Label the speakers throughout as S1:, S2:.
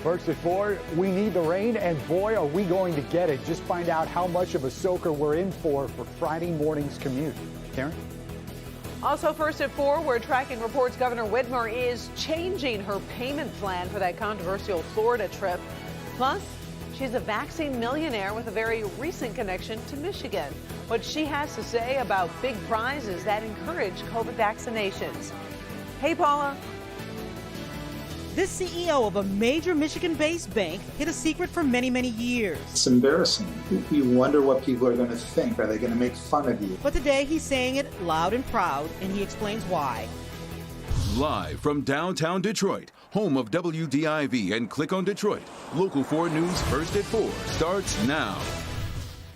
S1: First at 4, we need the rain, and boy, are we going to get it. Just find out how much of a soaker we're in for Friday morning's commute. Karen?
S2: Also first at 4, we're tracking reports Governor Whitmer is changing her payment plan for that controversial Florida trip. Plus, she's a vaccine millionaire with a very recent connection to Michigan. What she has to say about big prizes that encourage COVID vaccinations. Hey, Paula.
S3: This CEO of a major Michigan-based bank hid a secret for many, many years.
S4: It's embarrassing. You wonder what people are going to think. Are they going to make fun of you?
S3: But today he's saying it loud and proud, and he explains why.
S5: Live from downtown Detroit, home of WDIV and Click on Detroit, Local 4 News First at 4 starts now.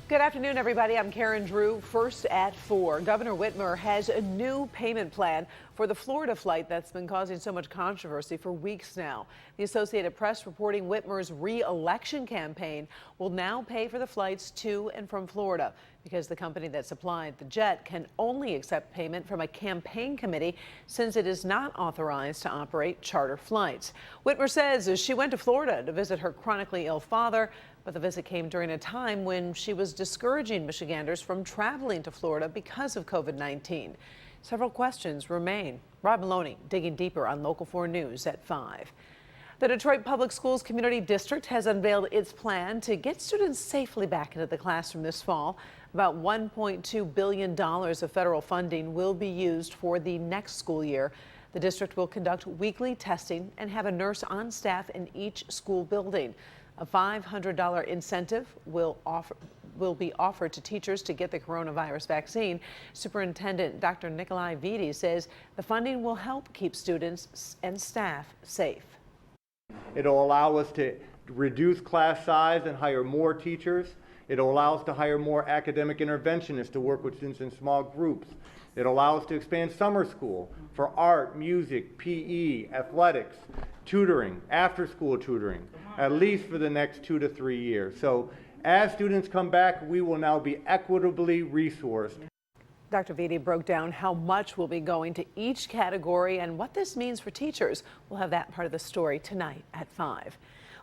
S2: Good afternoon, everybody. I'm Karen Drew. First at 4, Governor Whitmer has a new payment plan for the Florida flight that's been causing so much controversy for weeks now. The Associated Press reporting Whitmer's re-election campaign will now pay for the flights to and from Florida because the company that supplied the jet can only accept payment from a campaign committee since it is not authorized to operate charter flights. Whitmer says she went to Florida to visit her chronically ill father, but the visit came during a time when she was discouraging Michiganders from traveling to Florida because of COVID-19. Several questions remain. Rob Maloney digging deeper on Local 4 News at 5. The Detroit Public Schools Community District has unveiled its plan to get students safely back into the classroom this fall. About $1.2 billion of federal funding will be used for the next school year. The district will conduct weekly testing and have a nurse on staff in each school building. A $500 incentive will be offered to teachers to get the coronavirus vaccine. Superintendent Dr. Nikolai Vitti says the funding will help keep students and staff safe.
S6: It'll allow us to reduce class size and hire more teachers. It'll allow us to hire more academic interventionists to work with students in small groups. It'll allow us to expand summer school for art, music, PE, athletics, tutoring, after-school tutoring, at least for the next 2 to 3 years. So as students come back, we will now be equitably resourced.
S2: Dr. Vitti broke down how much will be going to each category and what this means for teachers. We'll have that part of the story tonight at 5.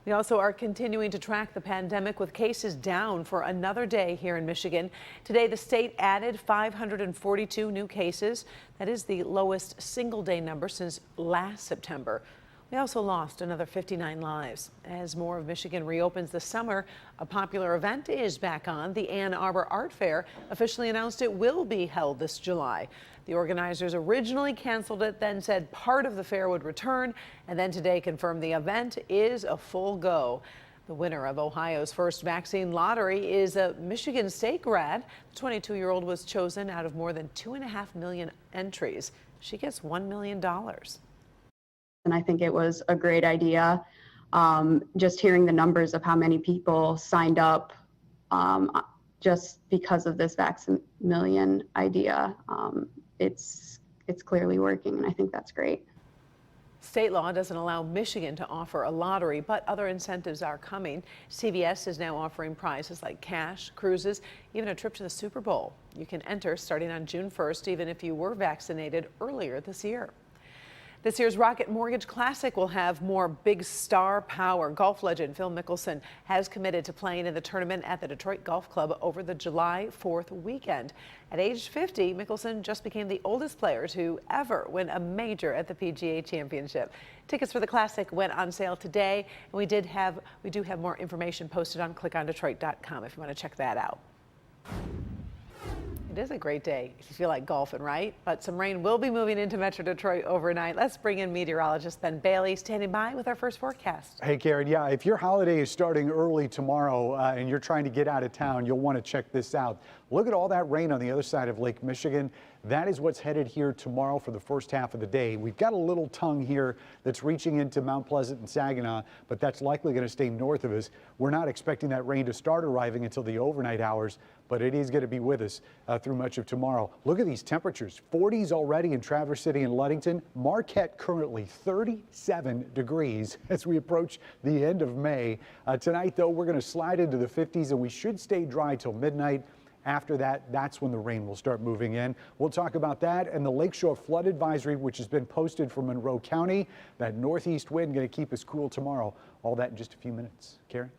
S2: We also are continuing to track the pandemic with cases down for another day here in Michigan. Today, the state added 542 new cases. That is the lowest single-day number since last September. We also lost another 59 lives. As more of Michigan reopens this summer, a popular event is back on. The Ann Arbor Art Fair officially announced it will be held this July. The organizers originally canceled it, then said part of the fair would return, and then today confirmed the event is a full go. The winner of Ohio's first vaccine lottery is a Michigan State grad. The 22-year-old was chosen out of more than 2.5 million entries. She gets $1 million.
S7: And I think it was a great idea. Just hearing the numbers of how many people signed up just because of this vaccine million idea, it's clearly working, and I think that's great.
S2: State law doesn't allow Michigan to offer a lottery, but other incentives are coming. CVS is now offering prizes like cash, cruises, even a trip to the Super Bowl. You can enter starting on June 1st, even if you were vaccinated earlier this year. This year's Rocket Mortgage Classic will have more big star power. Golf legend Phil Mickelson has committed to playing in the tournament at the Detroit Golf Club over the July 4th weekend. At age 50, Mickelson just became the oldest player to ever win a major at the PGA Championship. Tickets for the Classic went on sale today, and we do have more information posted on clickondetroit.com if you want to check that out. It is a great day if you feel like golfing, right? But some rain will be moving into Metro Detroit overnight. Let's bring in meteorologist Ben Bailey standing by with our first forecast.
S1: Hey, Karen, yeah, if your holiday is starting early tomorrow and you're trying to get out of town, you'll want to check this out. Look at all that rain on the other side of Lake Michigan. That is what's headed here tomorrow for the first half of the day. We've got a little tongue here that's reaching into Mount Pleasant and Saginaw, but that's likely going to stay north of us. We're not expecting that rain to start arriving until the overnight hours, but it is going to be with us through much of tomorrow. Look at these temperatures. 40s already in Traverse City and Ludington. Marquette currently 37 degrees as we approach the end of May. Tonight, though, we're going to slide into the 50s, and we should stay dry till midnight. After that, that's when the rain will start moving in. We'll talk about that and the Lakeshore Flood Advisory, which has been posted for Monroe County. That northeast wind going to keep us cool tomorrow. All that in just a few minutes. Karen?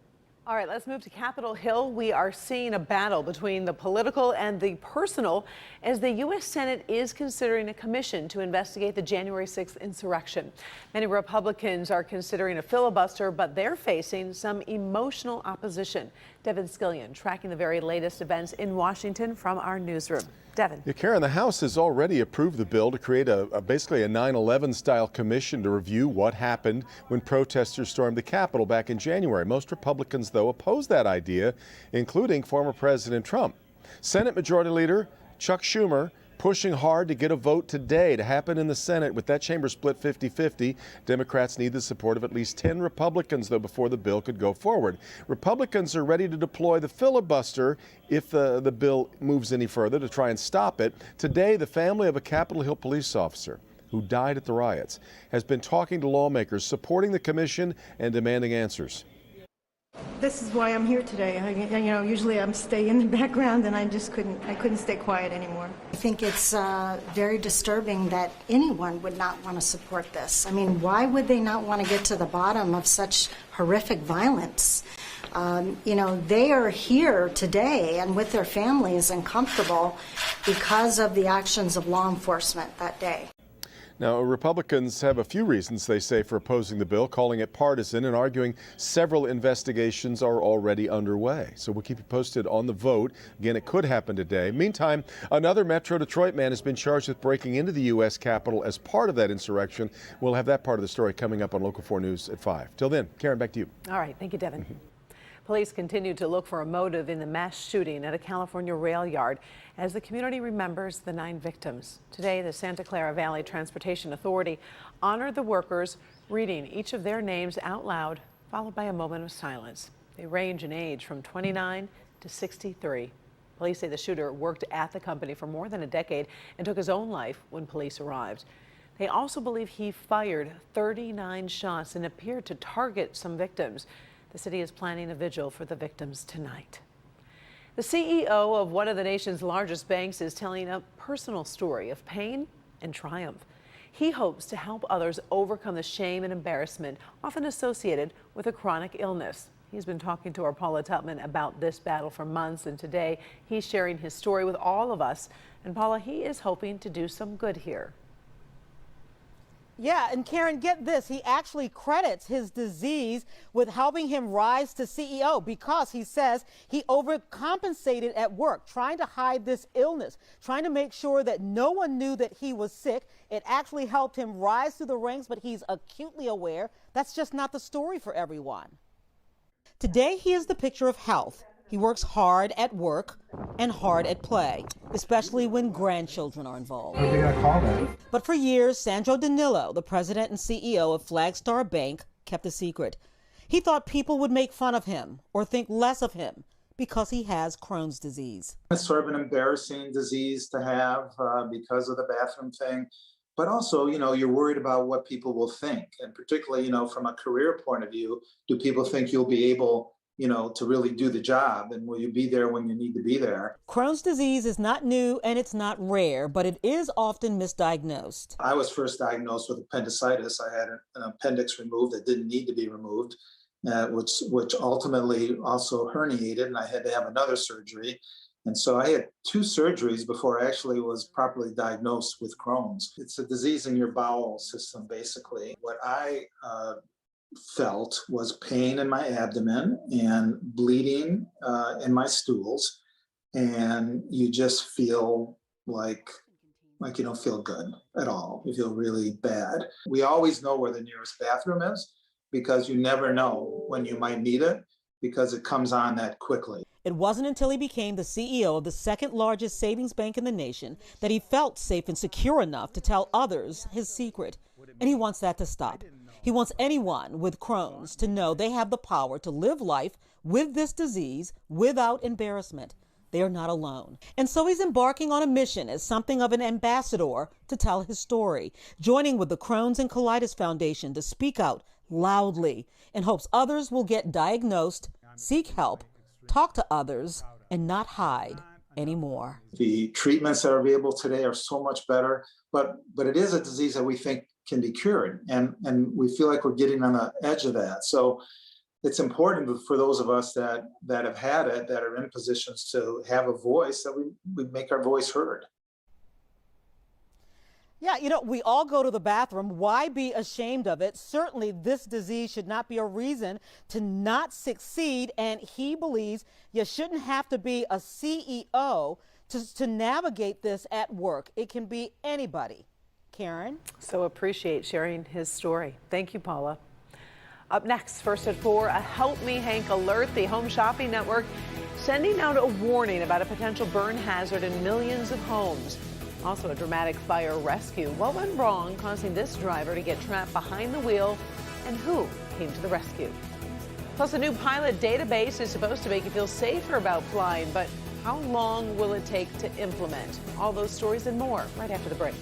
S2: All right, let's move to Capitol Hill. We are seeing a battle between the political and the personal as the U.S. Senate is considering a commission to investigate the January 6th insurrection. Many Republicans are considering a filibuster, but they're facing some emotional opposition. Devin Skillion tracking the very latest events in Washington from our newsroom. Devin.
S8: Yeah, Karen, the House has already approved the bill to create basically a 9/11 style commission to review what happened when protesters stormed the Capitol back in January. Most Republicans, though, oppose that idea, including former President Trump. Senate Majority Leader Chuck Schumer pushing hard to get a vote today to happen in the Senate. With that chamber split 50-50, Democrats need the support of at least 10 Republicans, though, before the bill could go forward. Republicans are ready to deploy the filibuster if the bill moves any further to try and stop it. Today, the family of a Capitol Hill police officer who died at the riots has been talking to lawmakers, supporting the commission and demanding answers.
S9: This is why I'm here today. Usually I'm staying in the background, and I couldn't stay quiet anymore.
S10: I think it's very disturbing that anyone would not want to support this. I mean, why would they not want to get to the bottom of such horrific violence? They are here today and with their families and comfortable because of the actions of law enforcement that day.
S8: Now, Republicans have a few reasons, they say, for opposing the bill, calling it partisan and arguing several investigations are already underway. So we'll keep you posted on the vote. Again, it could happen today. Meantime, another Metro Detroit man has been charged with breaking into the U.S. Capitol as part of that insurrection. We'll have that part of the story coming up on Local 4 News at 5. Till then, Karen, back to you.
S2: All right. Thank you, Devin. Police continue to look for a motive in the mass shooting at a California rail yard as the community remembers the 9 victims. Today, the Santa Clara Valley Transportation Authority honored the workers, reading each of their names out loud, followed by a moment of silence. They range in age from 29 to 63. Police say the shooter worked at the company for more than a decade and took his own life when police arrived. They also believe he fired 39 shots and appeared to target some victims. The city is planning a vigil for the victims tonight. The CEO of one of the nation's largest banks is telling a personal story of pain and triumph. He hopes to help others overcome the shame and embarrassment often associated with a chronic illness. He's been talking to our Paula Tutman about this battle for months, and today he's sharing his story with all of us. And Paula, he is hoping to do some good here.
S3: Yeah, and Karen, get this. He actually credits his disease with helping him rise to CEO because he says he overcompensated at work, trying to hide this illness, trying to make sure that no one knew that he was sick. It actually helped him rise through the ranks, but he's acutely aware that's just not the story for everyone. Today, he is the picture of health. He works hard at work and hard at play, especially when grandchildren are involved.
S4: What are they gonna call that?
S3: But for years, Sandro Danilo, the president and CEO of Flagstar Bank, kept a secret. He thought people would make fun of him or think less of him because he has Crohn's disease.
S4: It's sort of an embarrassing disease to have because of the bathroom thing. But also, you're worried about what people will think. And particularly, from a career point of view, do people think you'll be able to really do the job, and will you be there when you need to be there?
S3: Crohn's disease is not new and it's not rare, but it is often misdiagnosed.
S4: I was first diagnosed with appendicitis. I had an appendix removed that didn't need to be removed, which ultimately also herniated, and I had to have another surgery. And so I had 2 surgeries before I actually was properly diagnosed with Crohn's. It's a disease in your bowel system, basically. What I felt was pain in my abdomen and bleeding in my stools, and you just feel like you don't feel good at all. You feel really bad. We always know where the nearest bathroom is because you never know when you might need it because it comes on that quickly.
S3: It wasn't until he became the CEO of the second largest savings bank in the nation that he felt safe and secure enough to tell others his secret. And he wants that to stop. He wants anyone with Crohn's to know they have the power to live life with this disease without embarrassment. They are not alone. And so he's embarking on a mission as something of an ambassador to tell his story, joining with the Crohn's and Colitis Foundation to speak out loudly in hopes others will get diagnosed, seek help, talk to others, and not hide anymore.
S4: The treatments that are available today are so much better, but it is a disease that we think can be cured, and we feel like we're getting on the edge of that. So it's important for those of us that have had it, that are in positions to have a voice, that we make our voice heard.
S3: Yeah, you know, we all go to the bathroom. Why be ashamed of it? Certainly, this disease should not be a reason to not succeed. And he believes you shouldn't have to be a CEO to navigate this at work. It can be anybody. Karen?
S2: So appreciate sharing his story. Thank you, Paula. Up next, first at 4, a Help Me Hank alert. The Home Shopping Network sending out a warning about a potential burn hazard in millions of homes. Also, a dramatic fire rescue. What went wrong, causing this driver to get trapped behind the wheel, and who came to the rescue? Plus, a new pilot database is supposed to make you feel safer about flying, but how long will it take to implement? All those stories and more right after the break.